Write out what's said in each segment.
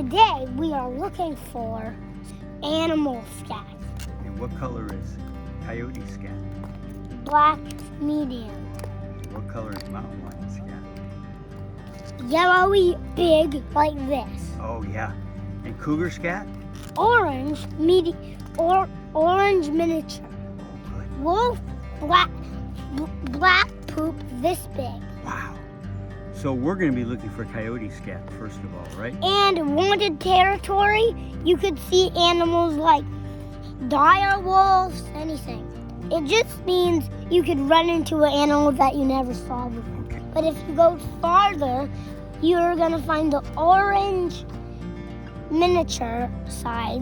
today we are looking for animal scat. And what color is coyote scat? Black medium. What color is mountain lion scat? Yellowy big like this. Oh yeah. And cougar scat? Orange orange miniature. Oh good. Wolf black poop this big. Wow. So we're going to be looking for coyote scat first of all, right? And wanted territory, you could see animals like dire wolves, anything. It just means you could run into an animal that you never saw before. Okay. But if you go farther, you're gonna find the orange miniature size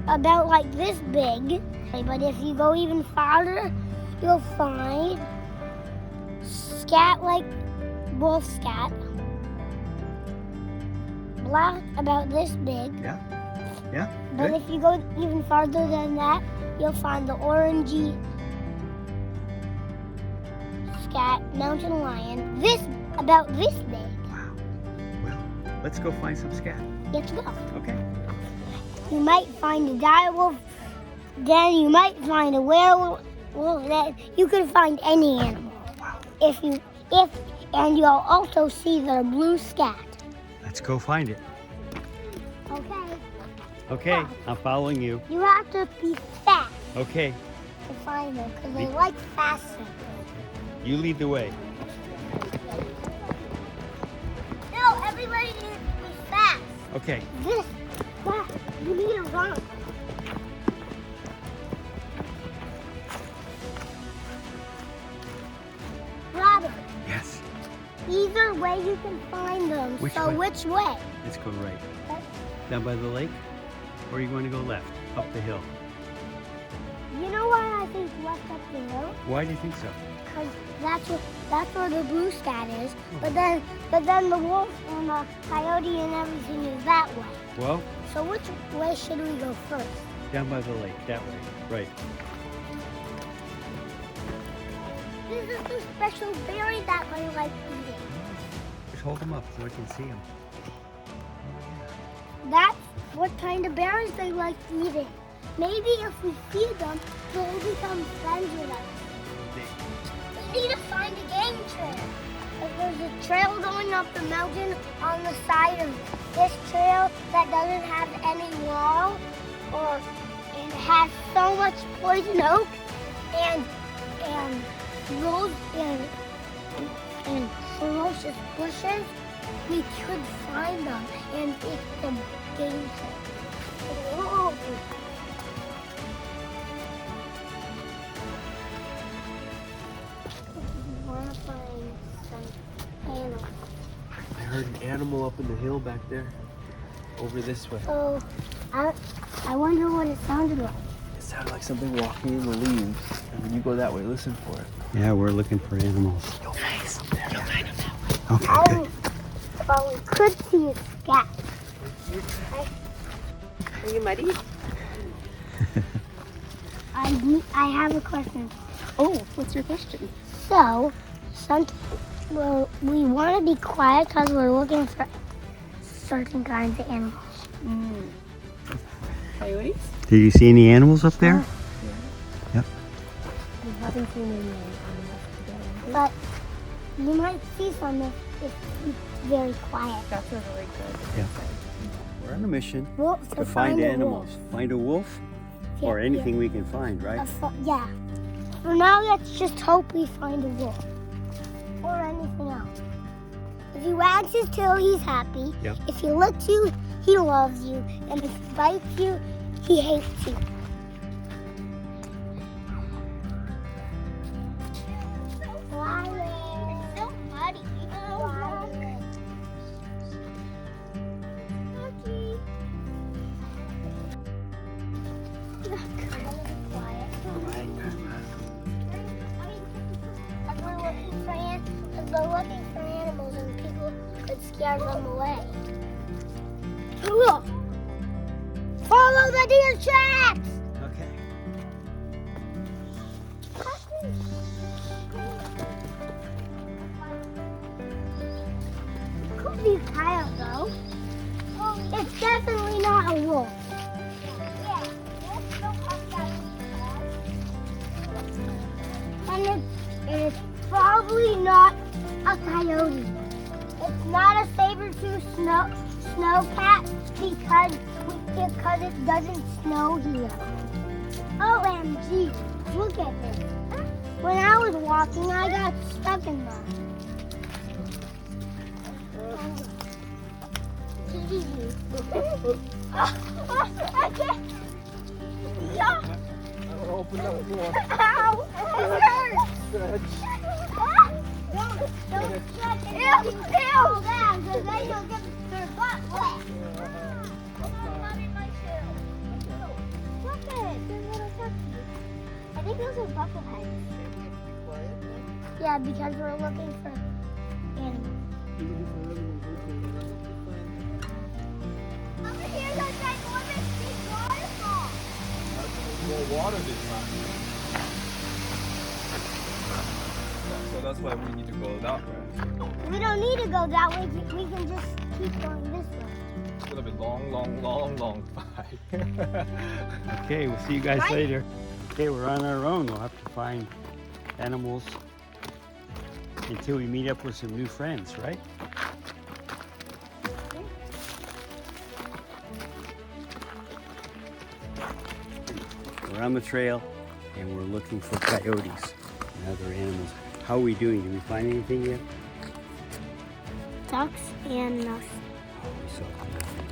about like this big. But if you go even farther, you'll find scat like wolf scat. Black about this big. Yeah. Yeah. But Good. if you go even farther than that, you'll find the orangey scat mountain lion. About this big. Wow. Well, let's go find some scat. Let's go. Okay. You might find a dire wolf, then you might find a werewolf, then you could find any animal. Wow. And you'll also see the blue scat. Let's go find it. Okay. Okay. I'm following you. You have to be fast Okay. to find them because they like faster. You lead the way. No, everybody needs to be fast. Okay. That, you need to run. Robert, Yes. either way you can find them. Which so way? which way? Let's go right. Down by the lake? Or are you going to go left? Up the hill? You know why I think left up the hill? Why do you think so? Because that's where the blue scat is. But then the wolf and the coyote and everything is that way. Well, So which way should we go first? down by the lake. That way. Right. This is the special berry that I like eating. Just hold them up so I can see them. That's what kind of berries they like eating. Maybe if we feed them, they'll become friends with us. We need to find a game trail. If there's a trail going up the mountain on the side of this trail that doesn't have any wall, or it has so much poison oak and those and ferocious bushes, we could find them and make them game trail. Whoa. We want to find some animals. I heard an animal up in the hill back there. Over this way. So, I wonder what it sounded like. It sounded like something walking in the leaves. And when you go that way, listen for it. Yeah, we're looking for animals. You'll find something. You'll find them. Okay, good. But we could see a scat. Are you muddy? I have a question. Oh, what's your question? So, we want to be quiet because we're looking for certain kinds of animals. Coyotes? Did you see any animals up there? Yep. We haven't seen any animals today. But you might see some if it's very quiet. That's a really good Yeah. insight. We're on a mission Wolf, to find a animals. wolf. Find a wolf Yeah, or anything we can find, right? Yeah. For now, let's just hope we find a wolf. Or anything else. If he wags his tail, he's happy. Yep. If he licks you, he loves you. And if he bites you, he hates you. It's so muddy. They're looking for animals and people could scare them away. Look! Follow the deer tracks! Okay. Could be a coyote though. snow cat because it doesn't snow here. OMG, look at this. When I was walking, I got stuck in mud. I can't. Yeah. Open that door. Ow! It hurts. Don't stretch it. Ew! Because then you'll get your butt wet. Not in my shoe. Look at it. There's little duckies. I think those are bubbleheads. Yeah, because we're looking for animals. Over here's a ginormous big waterfall. More water this time. So that's why we need to go that way. We don't need to go that way. We can just keep going this way. It's gonna be long fight. Okay, we'll see you guys Right. later. Okay, we're on our own. We'll have to find animals until we meet up with some new friends, right? We're on the trail and we're looking for coyotes and other animals. How are we doing? Did we find anything yet? Ducks and nothing. Oh, we saw nothing.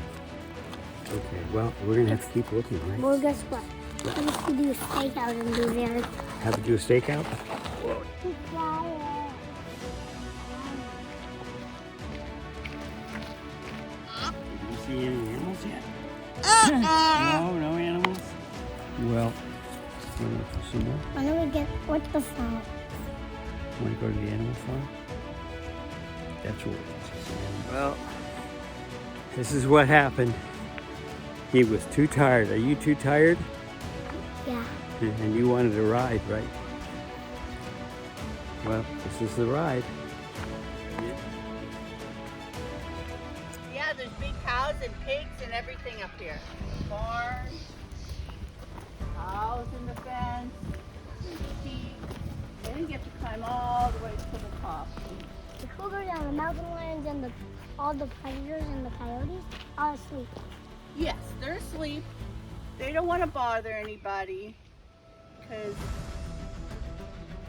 Okay, well, we're gonna have to keep looking, right? Well, guess what? What if we do a stakeout and do there? Have to do a stakeout? Did you see any animals yet? No animals? Well, we're looking for some more. Why don't we get what's the phone? Want to go to the animal farm? That's what we're Well, this is what happened. He was too tired. Are you too tired? Yeah. And you wanted to ride, right? Well, this is the ride. Yeah, there's big cows and pigs and everything up here. Barns, cows in the fence, sheep. Then you have to climb all the way to the top. The cougars and the mountain lions and all the predators and the coyotes are asleep. Yes, they're asleep. They don't want to bother anybody because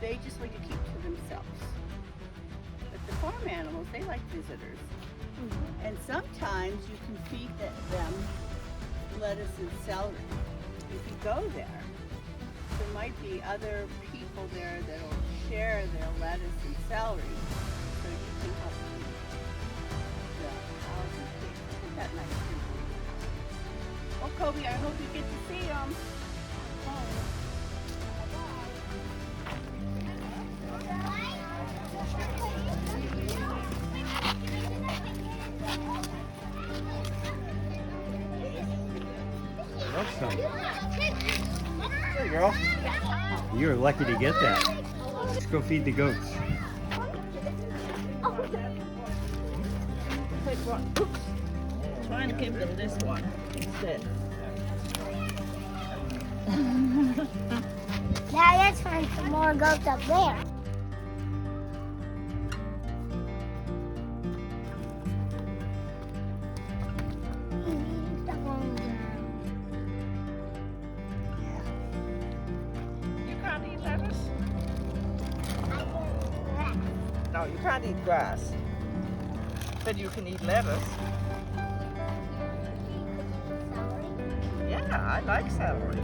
they just like to keep to themselves. But the farm animals, they like visitors. And sometimes you can feed them lettuce and celery. If you go there, there might be other people there that will share their lettuce and celery, so you can help feed the cows and pigs. Isn't that nice? Well, Kobe, I hope you get to see them. Love some. There you go. You're lucky to get that. Let's go feed the goats. Take one. Oops. Trying to give them this one instead. Now let's find some more goats up there. You can't eat lettuce? No, you can't eat grass. But you can eat lettuce. Yeah, I like celery.